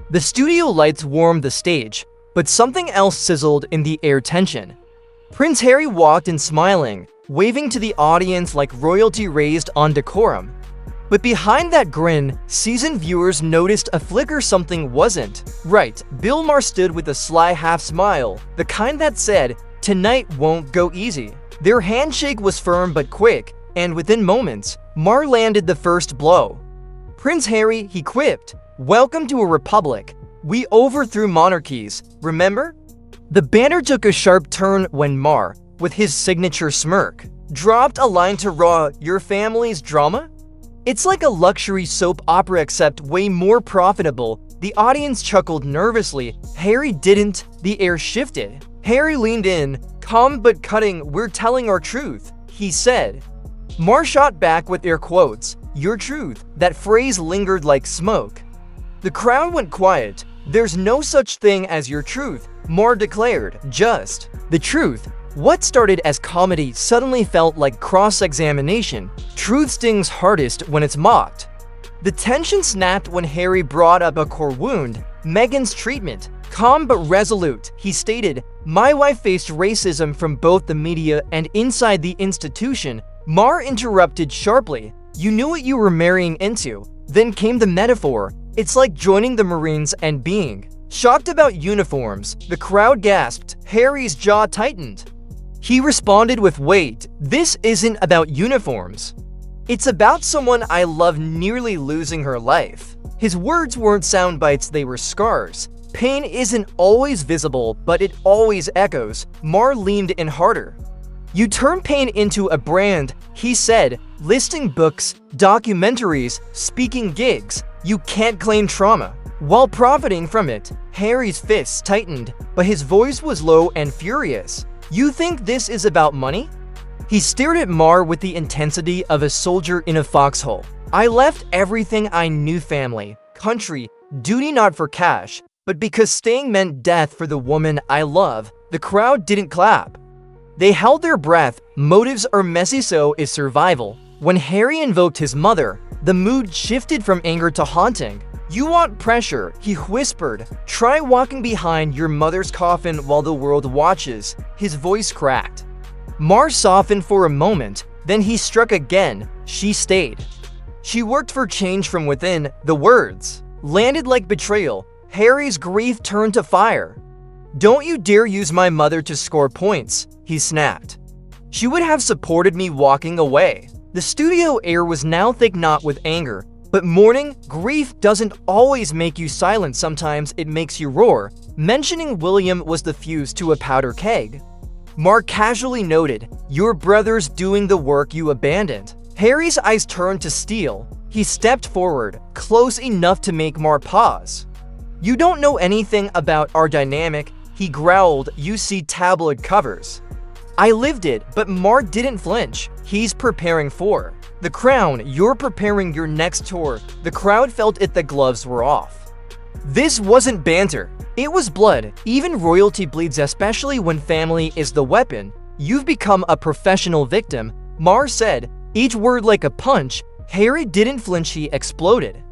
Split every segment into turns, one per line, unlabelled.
The studio lights warmed the stage, but something else sizzled in the air tension. Prince Harry walked in smiling, waving to the audience like royalty raised on decorum. But behind that grin, seasoned viewers noticed a flicker something wasn't right. Bill Maher stood with a sly half-smile, the kind that said, "Tonight won't go easy." Their handshake was firm but quick, and within moments, Maher landed the first blow. "Prince Harry," he quipped, "welcome to a republic. We overthrew monarchies, remember?" The banter took a sharp turn when Maher, with his signature smirk, dropped a line to Raw, "Your family's drama?" It's like a luxury soap opera except way more profitable. The audience chuckled nervously. Harry didn't. The air shifted. Harry leaned in, calm but cutting. "We're telling our truth," he said. Maher shot back with air quotes. "Your truth." That phrase lingered like smoke. The crowd went quiet. "There's no such thing as your truth," Maher declared. "Just the truth." What started as comedy suddenly felt like cross-examination. Truth stings hardest when it's mocked. The tension snapped when Harry brought up a core wound, Meghan's treatment. Calm but resolute, he stated, "My wife faced racism from both the media and inside the institution." Maher interrupted sharply. "You knew what you were marrying into." Then came the metaphor. "It's like joining the Marines and being shocked about uniforms." The crowd gasped. Harry's jaw tightened. He responded with, "Wait, this isn't about uniforms. It's about someone I love nearly losing her life." His words weren't sound bites, they were scars. Pain isn't always visible, but it always echoes. Maher leaned in harder. "You turn pain into a brand," he said, "listing books, documentaries, speaking gigs. You can't claim trauma while profiting from it." Harry's fists tightened, but his voice was low and furious. "You think this is about money?" He stared at Maher with the intensity of a soldier in a foxhole. "I left everything I knew, family, country, duty, not for cash, but because staying meant death for the woman I love." The crowd didn't clap. They held their breath. Motives are messy, so is survival. When Harry invoked his mother, the mood shifted from anger to haunting. "You want pressure," he whispered. "Try walking behind your mother's coffin while the world watches." His voice cracked. Maher softened for a moment, then he struck again. "She stayed. She worked for change from within." The words landed like betrayal. Harry's grief turned to fire. "Don't you dare use my mother to score points," he snapped. "She would have supported me walking away." The studio air was now thick, not with anger, but mourning. Grief doesn't always make you silent, sometimes it makes you roar. Mentioning William was the fuse to a powder keg. Maher casually noted, "Your brother's doing the work you abandoned." Harry's eyes turned to steel. He stepped forward, close enough to make Maher pause. "You don't know anything about our dynamic," he growled. "You see tabloid covers. I lived it." But Maher didn't flinch. "He's preparing for the crown. You're preparing your next tour." The crowd felt it, the gloves were off. This wasn't banter. It was blood. Even royalty bleeds, especially when family is the weapon. "You've become a professional victim," Maher said, each word like a punch. Harry didn't flinch, he exploded.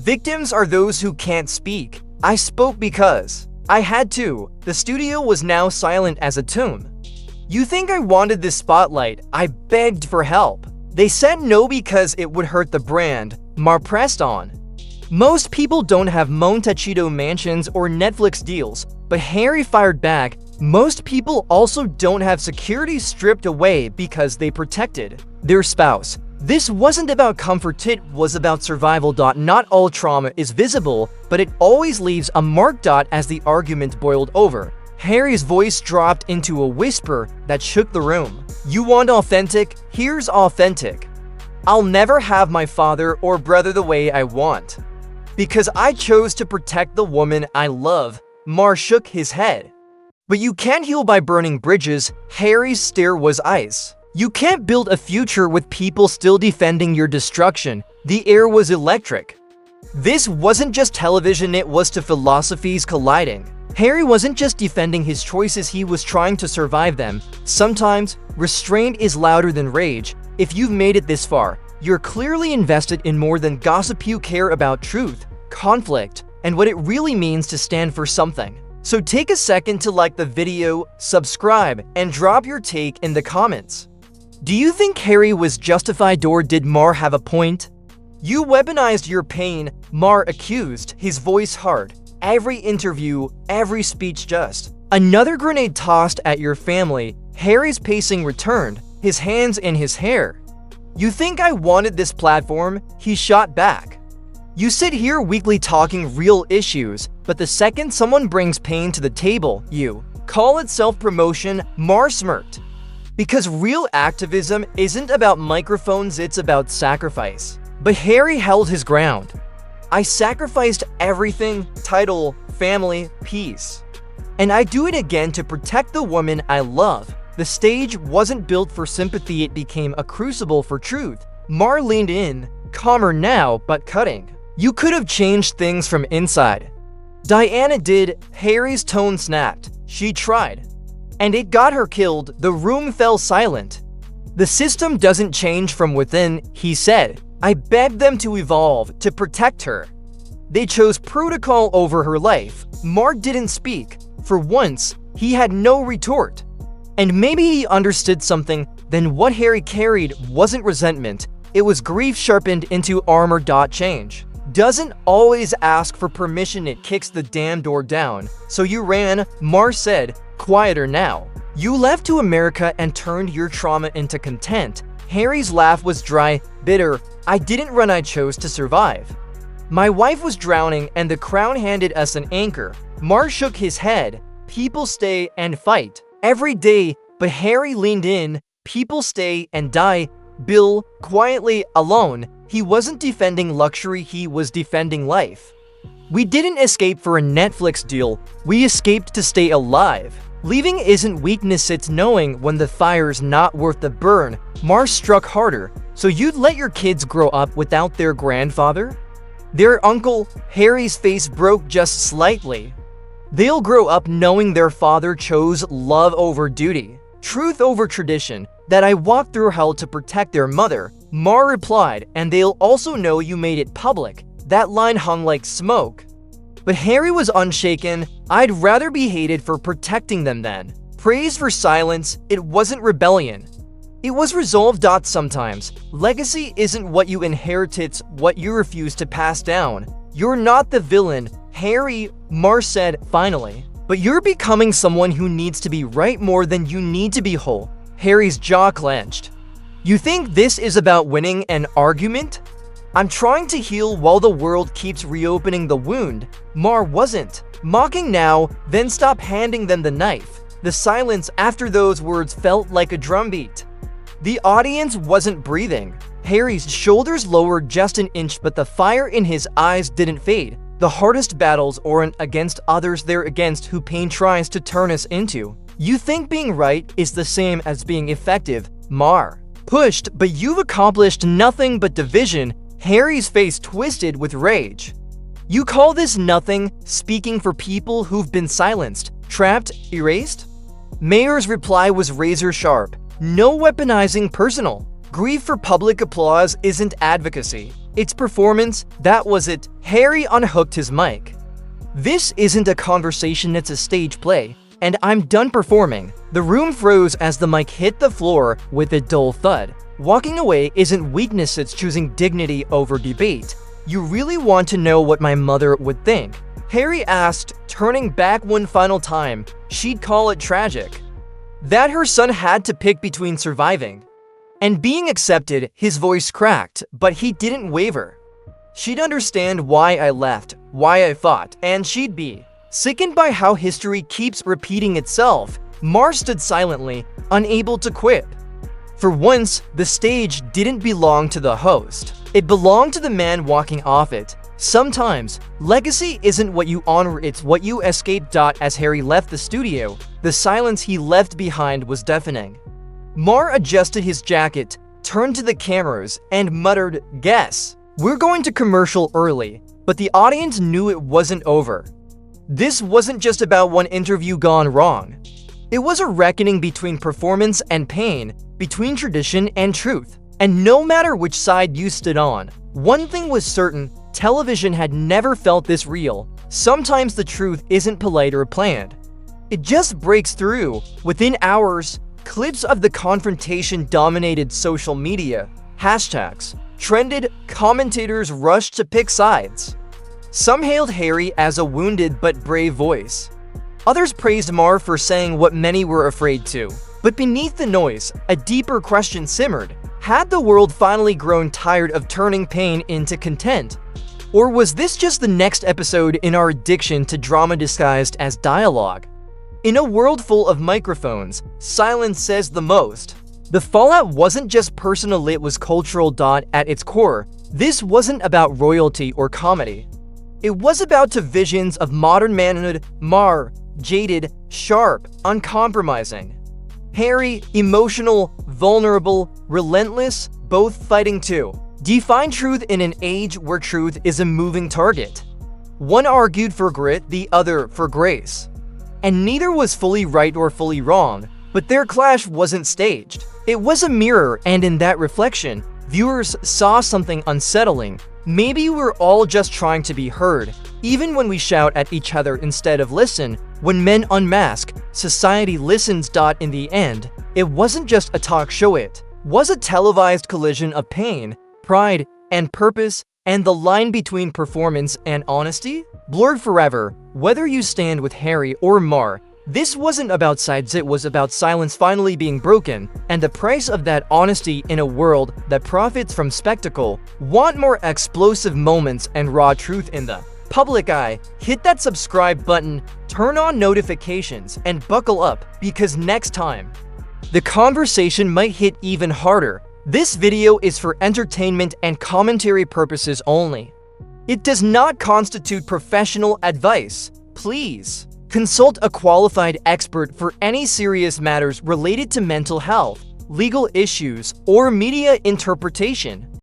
"Victims are those who can't speak. I spoke because I had to." The studio was now silent as a tomb. "You think I wanted this spotlight? I begged for help. They said no because it would hurt the brand," Maher pressed on. "Most people don't have Montecito mansions or Netflix deals," but Harry fired back. "Most people also don't have security stripped away because they protected their spouse." This wasn't about comfort, it was about survival. Not all trauma is visible, but it always leaves a mark. As the argument boiled over, Harry's voice dropped into a whisper that shook the room. "You want authentic? Here's authentic. I'll never have my father or brother the way I want, because I chose to protect the woman I love." Maher shook his head. "But you can't heal by burning bridges." Harry's stare was ice. "You can't build a future with people still defending your destruction." The air was electric. This wasn't just television, it was two philosophies colliding. Harry wasn't just defending his choices, he was trying to survive them. Sometimes, restraint is louder than rage. If you've made it this far, you're clearly invested in more than gossip. You care about truth, conflict, and what it really means to stand for something. So take a second to like the video, subscribe, and drop your take in the comments. Do you think Harry was justified, or did Maher have a point? You weaponized your pain, Maher accused, his voice hard. Every interview, every speech just. Another grenade tossed at your family. Harry's pacing returned, his hands in his hair. You think I wanted this platform? He shot back. You sit here weekly talking real issues, but the second someone brings pain to the table, you call it self-promotion. Maher smirked. Because real activism isn't about microphones, it's about sacrifice. But Harry held his ground. I sacrificed everything: title, family, peace. And I do it again to protect the woman I love. The stage wasn't built for sympathy, it became a crucible for truth. Maher leaned in, calmer now, but cutting. You could have changed things from inside. Diana did. Harry's tone snapped. She tried. And it got her killed. The room fell silent. The system doesn't change from within, he said. I begged them to evolve, to protect her. They chose protocol over her life. Maher didn't speak. For once, he had no retort. And maybe he understood something. Then what Harry carried wasn't resentment. It was grief sharpened into armor. Change doesn't always ask for permission, it kicks the damn door down. So you ran, Maher said, quieter now. You left to America and turned your trauma into content. Harry's laugh was dry, bitter. I didn't run, I chose to survive. My wife was drowning and the crown handed us an anchor. Maher shook his head. People stay and fight every day, but Harry leaned in. People stay and die. Bill, quietly, alone. He wasn't defending luxury, he was defending life. We didn't escape for a Netflix deal, we escaped to stay alive. Leaving isn't weakness, it's knowing when the fire's not worth the burn. Maher struck harder. So you'd let your kids grow up without their grandfather? Their uncle? Harry's face broke just slightly. They'll grow up knowing their father chose love over duty, truth over tradition, that I walked through hell to protect their mother. Maher replied, and they'll also know you made it public. That line hung like smoke. But Harry was unshaken. I'd rather be hated for protecting them than praised for silence. It wasn't rebellion. It was resolve. Sometimes, legacy isn't what you inherit, it's what you refuse to pass down. You're not the villain, Harry, Maher said finally. But you're becoming someone who needs to be right more than you need to be whole. Harry's jaw clenched. You think this is about winning an argument? I'm trying to heal while the world keeps reopening the wound. Maher wasn't. Mocking now, then stop handing them the knife. The silence after those words felt like a drumbeat. The audience wasn't breathing. Harry's shoulders lowered just an inch, but the fire in his eyes didn't fade. The hardest battles aren't against others, they're against who pain tries to turn us into. You think being right is the same as being effective, Maher pushed, but you've accomplished nothing but division. Harry's face twisted with rage. You call this nothing, speaking for people who've been silenced, trapped, erased? Maher's reply was razor sharp. No weaponizing personal. Grief for public applause isn't advocacy. It's performance. That was it. Harry unhooked his mic. This isn't a conversation, it's a stage play. And I'm done performing. The room froze as the mic hit the floor with a dull thud. Walking away isn't weakness, it's choosing dignity over debate. You really want to know what my mother would think? Harry asked, turning back one final time. She'd call it tragic. That her son had to pick between surviving and being accepted. His voice cracked, but he didn't waver. She'd understand why I left, why I fought, and she'd be sickened by how history keeps repeating itself. Maher stood silently, unable to quip. For once, the stage didn't belong to the host. It belonged to the man walking off it. Sometimes, legacy isn't what you honor, it's what you escape. As Harry left the studio, the silence he left behind was deafening. Maher adjusted his jacket, turned to the cameras, and muttered, "Guess. We're going to commercial early." But the audience knew it wasn't over. This wasn't just about one interview gone wrong. It was a reckoning between performance and pain, between tradition and truth. And no matter which side you stood on, one thing was certain: television had never felt this real. Sometimes the truth isn't polite or planned. It just breaks through. Within hours, clips of the confrontation dominated social media. Hashtags trended, commentators rushed to pick sides. Some hailed Harry as a wounded but brave voice. Others praised Maher for saying what many were afraid to. But beneath the noise, a deeper question simmered. Had the world finally grown tired of turning pain into content? Or was this just the next episode in our addiction to drama disguised as dialogue? In a world full of microphones, silence says the most. The fallout wasn't just personal, it was cultural. At its core, this wasn't about royalty or comedy. It was about the visions of modern manhood. Maher, jaded, sharp, uncompromising. Harry, emotional, vulnerable, relentless, both fighting to define truth in an age where truth is a moving target. One argued for grit, the other for grace. And neither was fully right or fully wrong, but their clash wasn't staged. It was a mirror, and in that reflection, viewers saw something unsettling. Maybe we're all just trying to be heard, even when we shout at each other instead of listen. When men unmask, society listens. In the end, it wasn't just a talk show, it was a televised collision of pain, pride, and purpose, and the line between performance and honesty blurred forever. Whether you stand with Harry or Maher, this wasn't about sides, it was about silence finally being broken, and the price of that honesty in a world that profits from spectacle. Want more explosive moments and raw truth in the public eye? Hit that subscribe button, turn on notifications, and buckle up, because next time, the conversation might hit even harder. This video is for entertainment and commentary purposes only. It does not constitute professional advice. Please consult a qualified expert for any serious matters related to mental health, legal issues, or media interpretation.